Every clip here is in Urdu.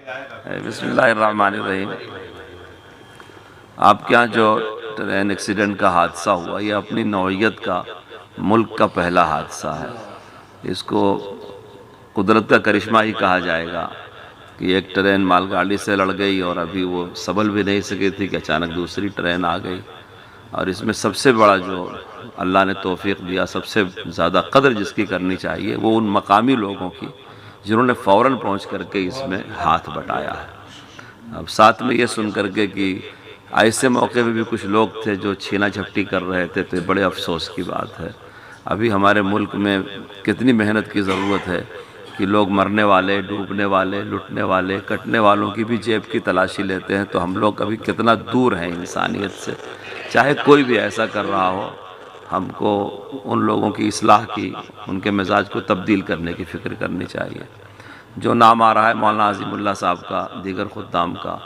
بسم اللہ الرحمن الرحیم۔ آپ کے یہاں جو ٹرین ایکسیڈنٹ کا حادثہ ہوا یہ اپنی نوعیت کا ملک کا پہلا حادثہ ہے۔ اس کو قدرت کا کرشمہ ہی کہا جائے گا کہ ایک ٹرین مال گاڑی سے لڑ گئی اور ابھی وہ سنبھل بھی نہیں سکی تھی کہ اچانک دوسری ٹرین آ گئی۔ اور اس میں سب سے بڑا جو اللہ نے توفیق دیا، سب سے زیادہ قدر جس کی کرنی چاہیے وہ ان مقامی لوگوں کی جنہوں نے فوراً پہنچ کر کے اس میں ہاتھ بٹایا ہے۔ اب ساتھ میں یہ سن کر کے کہ ایسے موقع پہ بھی کچھ لوگ تھے جو چھینا جھپٹی کر رہے تھے، تو بڑے افسوس کی بات ہے۔ ابھی ہمارے ملک میں کتنی محنت کی ضرورت ہے کہ لوگ مرنے والے، ڈوبنے والے، لٹنے والے، کٹنے والوں کی بھی جیب کی تلاشی لیتے ہیں، تو ہم لوگ ابھی کتنا دور ہیں انسانیت سے۔ چاہے کوئی بھی ایسا کر رہا ہو، ہم کو ان لوگوں کی اصلاح کی، ان کے مزاج کو تبدیل کرنے کی فکر کرنی چاہیے۔ جو نام آ رہا ہے مولانا عظیم اللہ صاحب کا، دیگر خدام کا،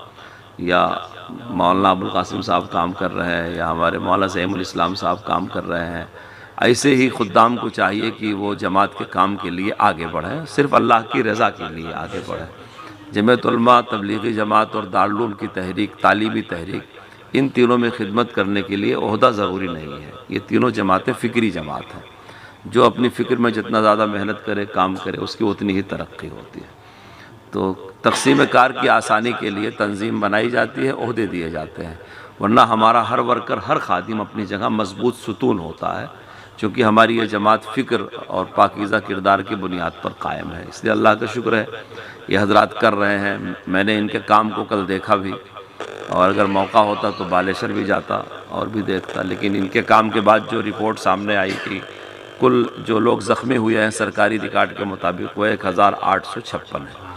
یا مولانا ابوالقاسم صاحب کام کر رہے ہیں، یا ہمارے مولانا زعیم الاسلام صاحب کام کر رہے ہیں، ایسے ہی خدام کو چاہیے کہ وہ جماعت کے کام کے لیے آگے بڑھیں، صرف اللہ کی رضا کے لیے آگے بڑھیں۔ جمعیت علماء، تبلیغی جماعت اور دارالعلوم کی تحریک، تعلیمی تحریک، ان تینوں میں خدمت کرنے کے لیے عہدہ ضروری نہیں ہے۔ یہ تینوں جماعتیں فکری جماعت ہیں۔ جو اپنی فکر میں جتنا زیادہ محنت کرے، کام کرے، اس کی اتنی ہی ترقی ہوتی ہے۔ تو تقسیم کار کی آسانی کے لیے تنظیم بنائی جاتی ہے، عہدے دیے جاتے ہیں، ورنہ ہمارا ہر ورکر، ہر خادم اپنی جگہ مضبوط ستون ہوتا ہے، چونکہ ہماری یہ جماعت فکر اور پاکیزہ کردار کی بنیاد پر قائم ہے۔ اس لیے اللہ کا شکر ہے یہ حضرات کر رہے ہیں۔ میں نے ان کے کام کو کل دیکھا بھی، اور اگر موقع ہوتا تو بالشر بھی جاتا اور بھی دیکھتا، لیکن ان کے کام کے بعد جو رپورٹ سامنے آئی کہ کل جو لوگ زخمی ہوئے ہیں سرکاری ریکارڈ کے مطابق وہ 1856 ہے۔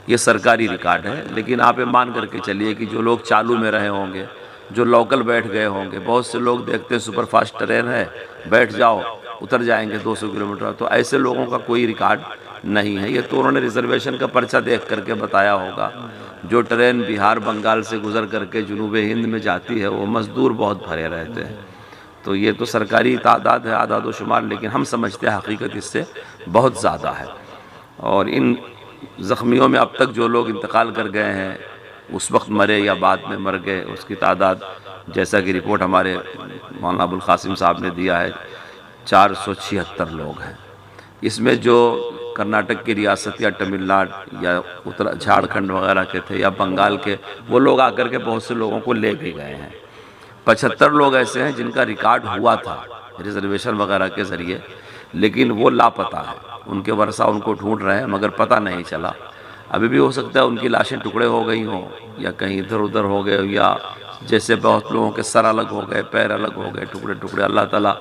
یہ سرکاری ریکارڈ ہے، لیکن آپ یہ مان کر کے چلیے کہ جو لوگ چالو میں رہے ہوں گے، جو لوکل بیٹھ گئے ہوں گے، بہت سے لوگ دیکھتے ہیں سپر فاسٹ ٹرین ہے، بیٹھ جاؤ، اتر جائیں گے 200 کلومیٹر، تو ایسے لوگوں کا کوئی ریکارڈ نہیں ہے۔ یہ تو انہوں نے ریزرویشن کا پرچہ دیکھ کر کے بتایا ہوگا۔ جو ٹرین بہار بنگال سے گزر کر کے جنوب ہند میں جاتی ہے وہ مزدور بہت بھرے رہتے ہیں، تو یہ تو سرکاری تعداد ہے، اعداد و شمار، لیکن ہم سمجھتے ہیں حقیقت اس سے بہت زیادہ ہے۔ اور ان زخمیوں میں اب تک جو لوگ انتقال کر گئے ہیں، اس وقت مرے یا بعد میں مر گئے، اس کی تعداد جیسا کہ رپورٹ ہمارے مولانا ابوالقاسم صاحب نے دیا ہے 476 لوگ ہیں۔ اس میں جو کرناٹک کی ریاست یا تمل ناڈو یا جھارکھنڈ وغیرہ کے تھے یا بنگال کے، وہ لوگ آ کر کے بہت سے لوگوں کو لے بھی گئے ہیں۔ 75 لوگ ایسے ہیں جن کا ریکارڈ ہوا تھا ریزرویشن وغیرہ کے ذریعے، لیکن وہ لاپتہ ہیں۔ ان کے ورثہ ان کو ڈھونڈ رہے ہیں مگر پتہ نہیں چلا۔ ابھی بھی ہو سکتا ہے ان کی لاشیں ٹکڑے ہو گئی ہوں، یا کہیں ادھر ادھر ہو گئے، یا جیسے بہت لوگوں کے سر الگ ہو گئے، پیر الگ ہو گئے، ٹکڑے ٹکڑے۔ اللہ تعالیٰ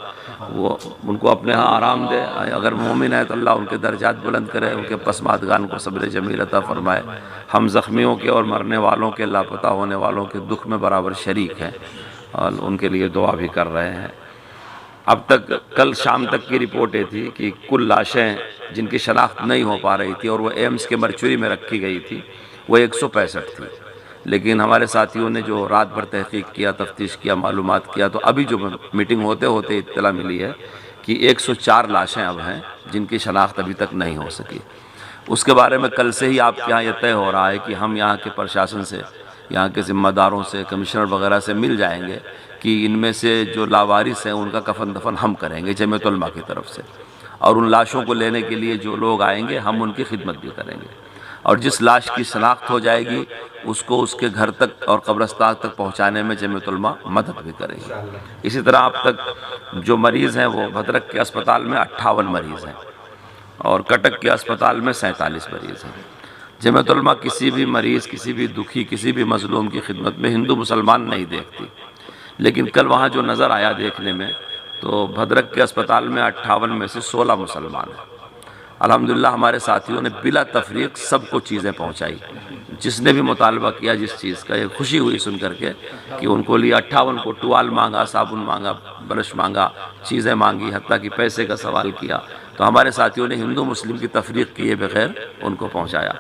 وہ ان کو اپنے ہاں آرام دے، اگر مومن ہے تو اللہ ان کے درجات بلند کرے، ان کے پسماندگان کو صبر جمیل عطا فرمائے۔ ہم زخمیوں کے اور مرنے والوں کے، لاپتہ ہونے والوں کے دکھ میں برابر شریک ہیں اور ان کے لیے دعا بھی کر رہے ہیں۔ اب تک کل شام تک کی رپورٹ یہ تھی کہ کل لاشیں جن کی شناخت نہیں ہو پا رہی تھی اور وہ ایمز کے مرچوری میں رکھی گئی تھی وہ 165 تھی، لیکن ہمارے ساتھیوں نے جو رات بھر تحقیق کیا، تفتیش کیا، معلومات کیا، تو ابھی جو میٹنگ ہوتے ہوتے اطلاع ملی ہے کہ 104 لاشیں اب ہیں جن کی شناخت ابھی تک نہیں ہو سکی۔ اس کے بارے میں کل سے ہی آپ کے یہاں یہ طے ہو رہا ہے کہ ہم یہاں کے پرشاسن سے، یہاں کے ذمہ داروں سے، کمشنر وغیرہ سے مل جائیں گے کہ ان میں سے جو لاوارث ہیں ان کا کفن دفن ہم کریں گے جمعیت علماء کی طرف سے، اور ان لاشوں کو لینے کے لیے جو لوگ آئیں گے ہم ان کی خدمت بھی کریں گے، اور جس لاش کی شناخت ہو جائے گی اس کو اس کے گھر تک اور قبرستان تک پہنچانے میں جمعیت علماء مدد بھی کریں گے۔ اسی طرح اب تک جو مریض ہیں وہ بھدرک کے اسپتال میں 58 مریض ہیں اور کٹک کے اسپتال میں 47 مریض ہیں۔ جمعیت علماء کسی بھی مریض، کسی بھی دکھی، کسی بھی مظلوم کی خدمت میں ہندو مسلمان نہیں دیکھتی، لیکن کل وہاں جو نظر آیا دیکھنے میں تو بھدرک کے اسپتال میں 58 میں سے 16 مسلمان ہیں۔ الحمدللہ ہمارے ساتھیوں نے بلا تفریق سب کو چیزیں پہنچائی، جس نے بھی مطالبہ کیا جس چیز کا، یہ خوشی ہوئی سن کر کے کہ ان کو لیے 58 کو ٹوال مانگا، صابن مانگا، برش مانگا، چیزیں مانگی، حتیٰ کہ پیسے کا سوال کیا، تو ہمارے ساتھیوں نے ہندو مسلم کی تفریق کیے بغیر ان کو پہنچایا۔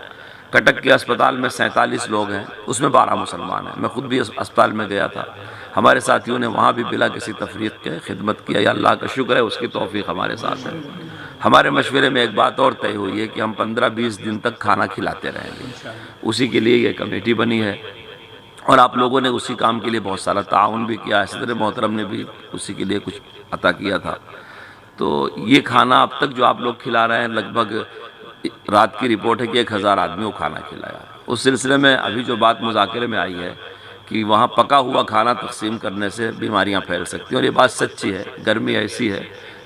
کٹک کے اسپتال میں 47 لوگ ہیں، اس میں 12 مسلمان ہیں۔ میں خود بھی اسپتال میں گیا تھا، ہمارے ساتھیوں نے وہاں بھی بلا کسی تفریق کے خدمت کیا، یا اللہ کا شکر ہے اس کی توفیق ہمارے ساتھ ہے۔ ہمارے مشورے میں ایک بات اور طے ہوئی ہے کہ ہم 15-20 دن تک کھانا کھلاتے رہیں گے، اسی کے لیے یہ کمیٹی بنی ہے، اور آپ لوگوں نے اسی کام کے لیے بہت سارا تعاون بھی کیا ہے۔ صدر محترم نے بھی اسی کے لیے کچھ عطا کیا تھا۔ تو یہ کھانا اب تک جو آپ لوگ کھلا رہے ہیں، لگ بھگ رات کی رپورٹ ہے کہ 1000 آدمی کو کھانا کھلایا۔ اس سلسلے میں ابھی جو بات مذاکرے میں آئی ہے کہ وہاں پکا ہوا کھانا تقسیم کرنے سے بیماریاں پھیل سکتی ہیں، اور یہ بات سچی ہے۔ گرمی ایسی ہے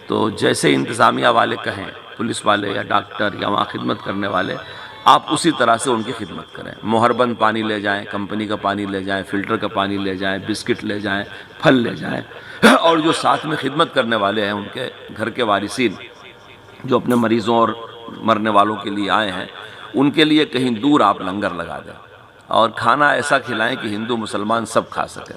تو جیسے انتظامیہ والے کہیں، پولیس والے یا ڈاکٹر یا وہاں خدمت کرنے والے، آپ اسی طرح سے ان کی خدمت کریں۔ مہر بند پانی لے جائیں، کمپنی کا پانی لے جائیں، فلٹر کا پانی لے جائیں، بسکٹ لے جائیں، پھل لے جائیں، اور جو ساتھ میں خدمت کرنے والے ہیں ان کے گھر کے وارثین جو اپنے مریضوں اور مرنے والوں کے لیے آئے ہیں، ان کے لیے کہیں دور آپ لنگر لگا دیں، اور کھانا ایسا کھلائیں کہ ہندو مسلمان سب کھا سکیں۔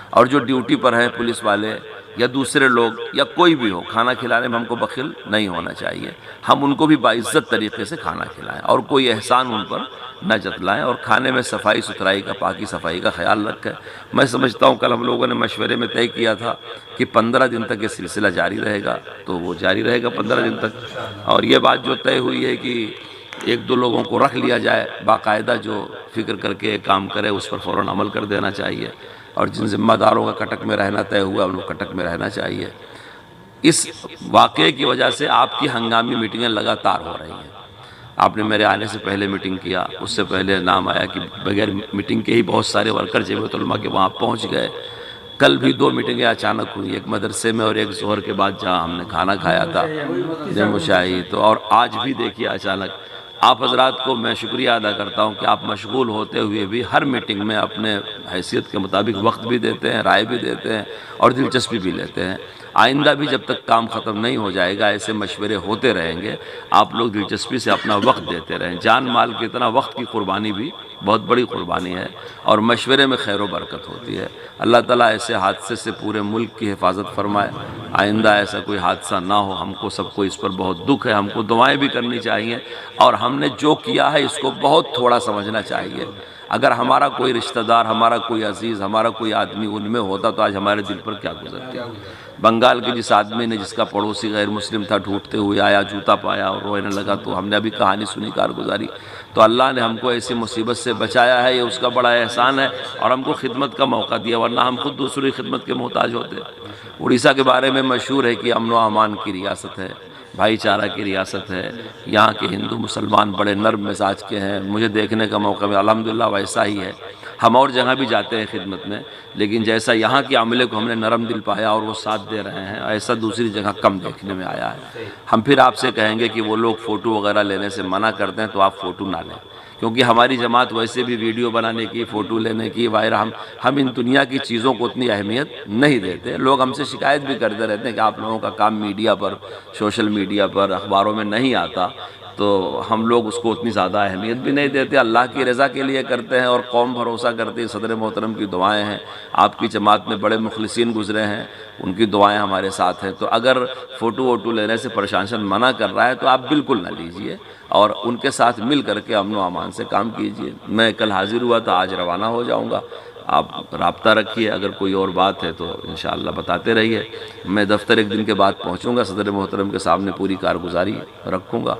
اور جو ڈیوٹی پر ہیں پولیس والے یا دوسرے لوگ یا کوئی بھی ہو، کھانا کھلانے میں ہم کو بخیل نہیں ہونا چاہیے، ہم ان کو بھی باعزت طریقے سے کھانا کھلائیں اور کوئی احسان ان پر نہ جتلائیں، اور کھانے میں صفائی ستھرائی کا، پاکی صفائی کا خیال رکھیں۔ میں سمجھتا ہوں کل ہم لوگوں نے مشورے میں طے کیا تھا کہ 15 دن تک یہ سلسلہ جاری رہے گا، تو وہ جاری رہے گا 15 دن تک۔ اور یہ بات جو طے ہوئی ہے کہ 1-2 لوگوں کو رکھ لیا جائے باقاعدہ جو فکر کر کے کام کرے، اس پر فوراً عمل کر دینا چاہیے، اور جن ذمہ داروں کا کٹک میں رہنا طے ہوا ان کو کٹک میں رہنا چاہیے۔ اس واقعے کی وجہ سے آپ کی ہنگامی میٹنگیں لگاتار ہو رہی ہیں۔ آپ نے میرے آنے سے پہلے میٹنگ کیا، اس سے پہلے نام آیا کہ بغیر میٹنگ کے ہی بہت سارے ورکر جمعیت علماء کے وہاں پہنچ گئے۔ کل بھی 2 میٹنگیں اچانک ہوئی، ایک مدرسے میں اور ایک ظہر کے بعد جہاں ہم نے کھانا کھایا تھا جم شاہی، تو اور آج بھی دیکھیے اچانک۔ آپ حضرات کو میں شکریہ ادا کرتا ہوں کہ آپ مشغول ہوتے ہوئے بھی ہر میٹنگ میں اپنے حیثیت کے مطابق وقت بھی دیتے ہیں، رائے بھی دیتے ہیں اور دلچسپی بھی لیتے ہیں۔ آئندہ بھی جب تک کام ختم نہیں ہو جائے گا ایسے مشورے ہوتے رہیں گے، آپ لوگ دلچسپی سے اپنا وقت دیتے رہیں۔ جان مال کی طرح وقت کی قربانی بھی بہت بڑی قربانی ہے، اور مشورے میں خیر و برکت ہوتی ہے۔ اللہ تعالیٰ ایسے حادثے سے پورے ملک کی حفاظت فرمائے، آئندہ ایسا کوئی حادثہ نہ ہو۔ ہم کو سب کو اس پر بہت دکھ ہے، ہم کو دعائیں بھی کرنی چاہیے، اور ہم نے جو کیا ہے اس کو بہت تھوڑا سمجھنا چاہیے۔ اگر ہمارا کوئی رشتہ دار، ہمارا کوئی عزیز، ہمارا کوئی آدمی ان میں ہوتا تو آج ہمارے دل پر کیا گزرتی۔ بنگال کے جس آدمی نے، جس کا پڑوسی غیر مسلم تھا، ڈھونڈتے ہوئے آیا، جوتا پایا اور رونے لگا، تو ہم نے ابھی کہانی سنی کارگزاری، تو اللہ نے ہم کو ایسی مصیبت سے بچایا ہے، یہ اس کا بڑا احسان ہے، اور ہم کو خدمت کا موقع دیا، ورنہ ہم خود دوسری خدمت کے محتاج ہوتے۔ اڑیسہ کے بارے میں مشہور ہے کہ امن و امان کی ریاست ہے، بھائی چارہ کی ریاست ہے، یہاں کے ہندو مسلمان بڑے نرم مزاج کے ہیں۔ مجھے دیکھنے کا موقع ملا، الحمدللہ ویسا ہی ہے۔ ہم اور جگہ بھی جاتے ہیں خدمت میں، لیکن جیسا یہاں کے عملے کو ہم نے نرم دل پایا اور وہ ساتھ دے رہے ہیں، ایسا دوسری جگہ کم دیکھنے میں آیا ہے۔ ہم پھر آپ سے کہیں گے کہ وہ لوگ فوٹو وغیرہ لینے سے منع کرتے ہیں تو آپ فوٹو نہ لیں، کیونکہ ہماری جماعت ویسے بھی ویڈیو بنانے کی، فوٹو لینے کی، ہم ان دنیا کی چیزوں کو اتنی اہمیت نہیں دیتے۔ لوگ ہم سے شکایت بھی کرتے رہتے ہیں کہ آپ لوگوں کا کام میڈیا پر، سوشل میڈیا پر، اخباروں میں نہیں آتا، تو ہم لوگ اس کو اتنی زیادہ اہمیت بھی نہیں دیتے۔ اللہ کی رضا کے لیے کرتے ہیں، اور قوم بھروسہ کرتی ہے۔ صدر محترم کی دعائیں ہیں، آپ کی جماعت میں بڑے مخلصین گزرے ہیں، ان کی دعائیں ہمارے ساتھ ہیں۔ تو اگر فوٹو ووٹو لینے سے پرشاسن منع کر رہا ہے تو آپ بالکل نہ لیجئے، اور ان کے ساتھ مل کر کے امن و امان سے کام کیجئے۔ میں کل حاضر ہوا تھا، آج روانہ ہو جاؤں گا، آپ رابطہ رکھیے، اگر کوئی اور بات ہے تو انشاءاللہ بتاتے رہیے۔ میں دفتر 1 دن کے بعد پہنچوں گا، صدر محترم کے سامنے پوری کارگزاری رکھوں گا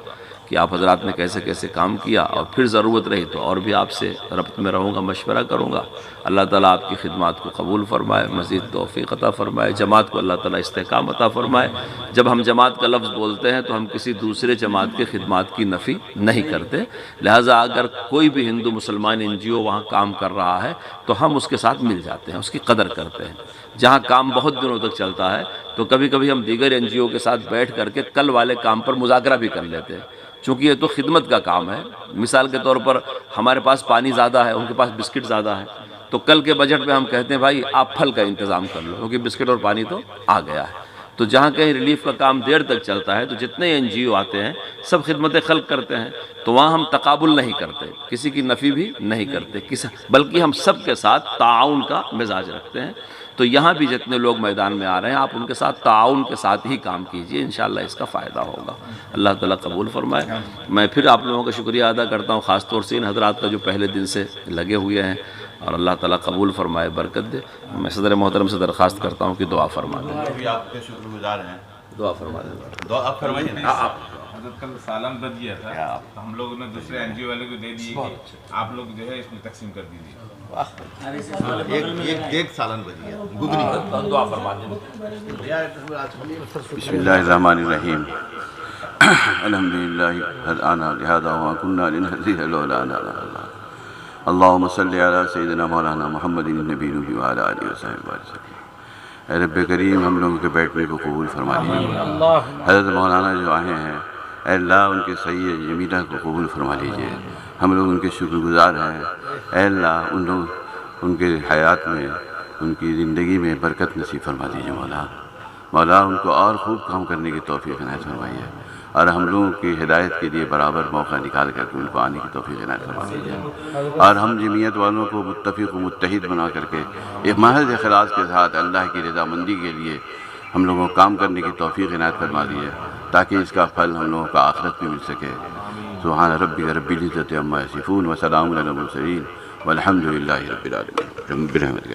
کہ آپ حضرات نے کیسے کیسے کام کیا، اور پھر ضرورت رہی تو اور بھی آپ سے ربط میں رہوں گا، مشورہ کروں گا۔ اللہ تعالیٰ آپ کی خدمات کو قبول فرمائے، مزید توفیق عطا فرمائے، جماعت کو اللہ تعالیٰ استحکام عطا فرمائے۔ جب ہم جماعت کا لفظ بولتے ہیں تو ہم کسی دوسرے جماعت کے خدمات کی نفی نہیں کرتے، لہٰذا اگر کوئی بھی ہندو مسلمان NGO وہاں کام کر رہا ہے تو ہم اس کے ساتھ مل جاتے ہیں، اس کی قدر کرتے ہیں۔ جہاں کام بہت دنوں تک چلتا ہے تو کبھی کبھی ہم دیگر NGO کے ساتھ بیٹھ کر کے کل والے کام پر مذاکرہ بھی کر لیتے ہیں، چونکہ یہ تو خدمت کا کام ہے۔ مثال کے طور پر ہمارے پاس پانی زیادہ ہے، ان کے پاس بسکٹ زیادہ ہے، تو کل کے بجٹ میں ہم کہتے ہیں بھائی آپ پھل کا انتظام کر لو، کیونکہ بسکٹ اور پانی تو آ گیا ہے۔ تو جہاں کہیں ریلیف کا کام دیر تک چلتا ہے تو جتنے NGO آتے ہیں سب خدمت خلق کرتے ہیں، تو وہاں ہم تقابل نہیں کرتے، کسی کی نفی بھی نہیں کرتے، بلکہ ہم سب کے ساتھ تعاون کا مزاج رکھتے ہیں۔ تو یہاں بھی جتنے لوگ میدان میں آ رہے ہیں آپ ان کے ساتھ تعاون کے ساتھ ہی کام کیجئے، انشاءاللہ اس کا فائدہ ہوگا۔ اللہ تعالیٰ قبول فرمائے۔ میں پھر آپ لوگوں کا شکریہ ادا کرتا ہوں، خاص طور سے ان حضرات کا جو پہلے دن سے لگے ہوئے ہیں، اور اللہ تعالیٰ قبول فرمائے، برکت دے۔ میں صدر محترم سے درخواست کرتا ہوں کہ دعا فرما دیں۔ بھی آپ کے شکر گزار ہیں، دعا فرما دیں۔ دعا آپ فرمائیے نا۔ حضرت کل سالن بچ گیا تھا تو ہم لوگوں نے دوسرے این جی او والے کو دے دیے کہ آپ لوگ جو ہے اس میں تقسیم کر دیجیے۔ ایک سالن بچ گیا گدری۔ دعا فرما دیں۔ بسم اللہ الرحمن الرحیم الحمدللہ ہدانا لہذا وما کنا لنہتدی لولا ان ہدانا اللہ اللہم صلی علی سیدنا مولانا محمد النبی وعلی آلہ وصحبہ وسلم۔ اے رب کریم ہم لوگوں کے بیٹھنے کو قبول فرما لیجیے۔ حضرت مولانا جو آئے ہیں اے اللہ ان کے صحیح جمیلہ کو قبول فرما لیجیے، ہم لوگ ان کے شکر گزار ہیں۔ اے اللہ ان کے حیات میں، ان کی زندگی میں برکت نصیب فرما دیجیے مولا ان کو اور خوب کام کرنے کی توفیق عنایت فرمائیے، اور ہم لوگوں کی ہدایت کے لیے برابر موقع نکال کر کے ان کو آنے کی توفیق عنایت فرما دیجیے، اور ہم جمعیت والوں کو متفق و متحد بنا کر کے ایک محض اخلاص کے ساتھ اللہ کی رضامندی کے لیے ہم لوگوں کو کام کرنے کی توفیق عنایت فرما دیجیے، تاکہ اس کا پھل ہم لوگوں کا آخرت میں مل سکے۔ سبحان ربک رب العزت عما یصفون وسلام علی المرسلین والحمد للہ رب العالمین برحمتک۔